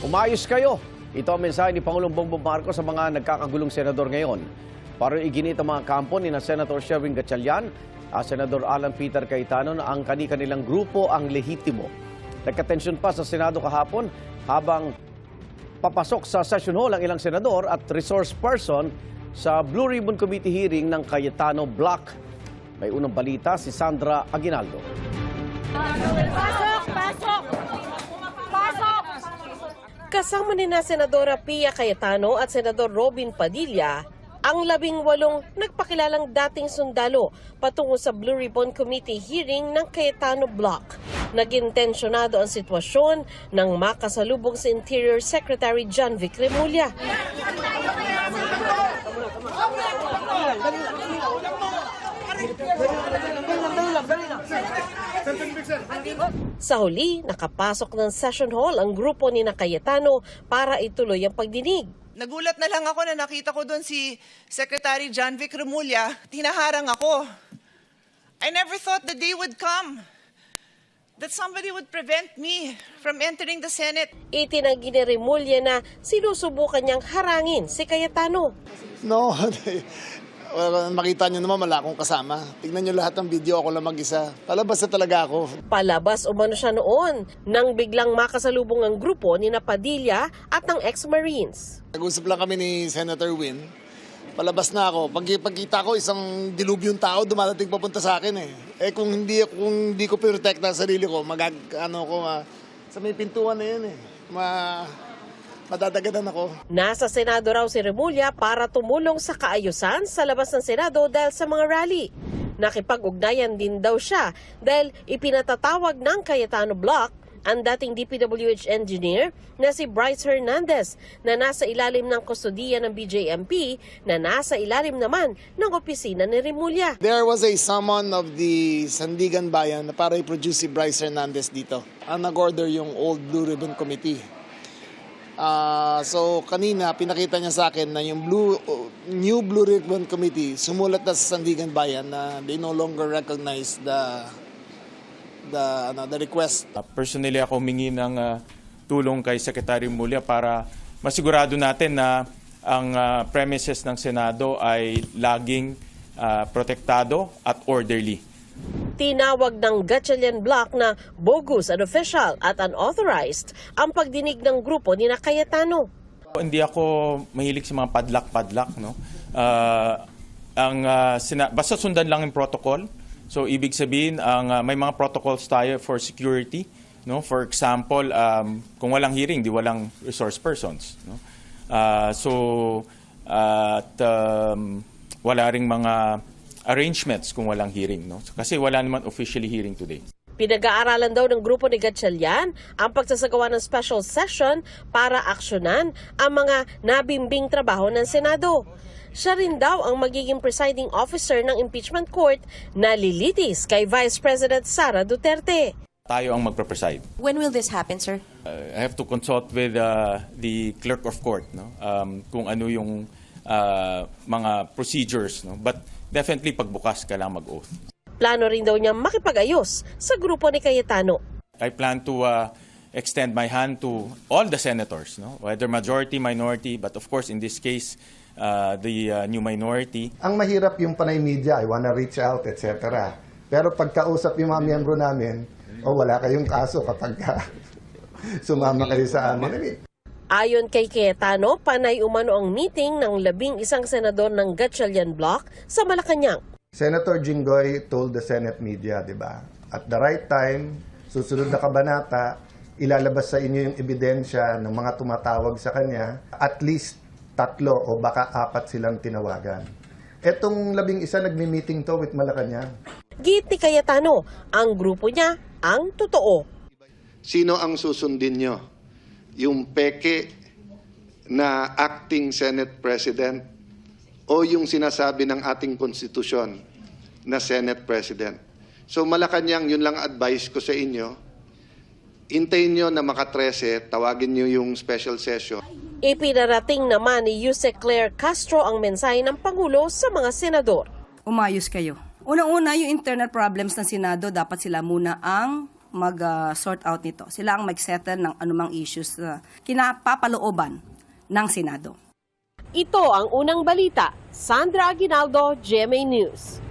Umayos kayo. Ito ang mensahe ni Pangulong Bongbong Marcos sa mga nagkakagulong senador ngayon. Para iginit ang mga kampo ni Senator Sherwin Gatchalian at Senador Alan Peter Cayetano na ang kanilang grupo ang lehitimo. Nagkatensyon pa sa Senado kahapon habang papasok sa session hall ang ilang senador at resource person sa Blue Ribbon Committee hearing ng Cayetano Block. May unang balita si Sandra Aguinaldo. Pasok! Pasok! Pasok! Kasama ni na Senadora Pia Cayetano at Senador Robin Padilla ang 18 nagpakilalang dating sundalo patungo sa Blue Ribbon Committee hearing ng Cayetano Block. Naging tensyonado ang sitwasyon nang makasalubong si Interior Secretary John Vic Remulla. Sa huli, nakapasok ng session hall ang grupo ni Cayetano para ituloy ang pagdinig. Nagulat na lang ako na nakita ko doon si Secretary John Vic Remulla. Tinaharang ako. I never thought the day would come that somebody would prevent me from entering the Senate. Itinanggi ni Remulla na sinusubukan niyang harangin si Cayetano. No, makita nyo naman wala akong kasama. Tignan nyo lahat ng video, ako lang mag-isa. Palabas na talaga ako. Palabas umano siya noon nang biglang makasalubong ang grupo ni Padilla at ng ex-Marines. Nag-usap lang kami ni Senator Win. Palabas na ako. Pagkita ko, isang dilubyong tao dumadating papunta sa akin eh. Kung hindi ko protect ang sarili ko, sa may pintuan na yun eh. Madadagadan ako. Nasa Senado raw si Remulla para tumulong sa kaayusan sa labas ng Senado dahil sa mga rally. Nakipag-ugnayan din daw siya dahil ipinatatawag ng Cayetano Block ang dating DPWH engineer na si Bryce Hernandez na nasa ilalim ng kustodiya ng BJMP na nasa ilalim naman ng opisina ni Remulla. There was a summon of the Sandigan Bayan para i-produce si Bryce Hernandez dito. Ang nag-order yung old Blue Ribbon Committee. So kanina pinakita niya sa akin na yung new Blue Ribbon Committee sumulat na sa Sandigan Bayan na they no longer recognize the request. Personally ako humingi ng tulong kay Secretary Remulla para masigurado natin na ang premises ng Senado ay laging protektado at orderly. Tinawag ng Gatchalian Block na bogus, unofficial at unauthorized ang pagdinig ng grupo ni Cayetano. Hindi ako mahilig sa mga padlak-padlak, no? Basta sundan lang yung protocol. So ibig sabihin may mga protocols tayo for security, no? For example, kung walang hearing, di walang resource persons, no? Wala ring mga arrangements kung walang hearing, no? Kasi wala naman officially hearing today. Pinag-aaralan daw ng grupo ni Gatchalian ang pagsasagawa ng special session para aksyonan ang mga nabimbing trabaho ng Senado. Siya rin daw ang magiging presiding officer ng impeachment court na lilitis kay Vice President Sara Duterte. Tayo ang magpe-preside. When will this happen, sir? I have to consult with the clerk of court, no? Kung ano yung mga procedures, no? But definitely pagbukas ka lang mag-oath. Plano rin daw niya makipag-ayos sa grupo ni Cayetano. I plan to extend my hand to all the senators, no? Whether majority, minority, but of course in this case, the new minority. Ang mahirap yung panay media, I wanna reach out, etc. Pero pagkausap yung mga miyembro namin, wala kayong kaso kapag sumama kayo sa amin. Ayon kay Cayetano, panay umano ang meeting ng 11 senador ng Gatchalian Block sa Malacanang. Senator Jinggoy told the Senate media, di ba? At the right time, susunod na kabanata, ilalabas sa inyo yung ebidensya ng mga tumatawag sa kanya. At least 3 o baka 4 silang tinawagan. Etong 11 nagmi-meeting to with Malacanang. Git ni Cayetano, ang grupo niya ang totoo. Sino ang susundin nyo? Yung peke na acting Senate President o yung sinasabi ng ating konstitusyon na Senate President? So Malacanang, yun lang advice ko sa inyo. Hintayin nyo na maka-13, tawagin nyo yung special session. Ipinarating naman ni Yusek Claire Castro ang mensahe ng Pangulo sa mga senador. Umayos kayo. Unang-una, yung internal problems ng Senado, dapat sila muna ang mag-sort out nito. Sila ang mag-settle ng anumang issues na kinapapalooban ng Senado. Ito ang unang balita. Sandra Aguinaldo, GMA News.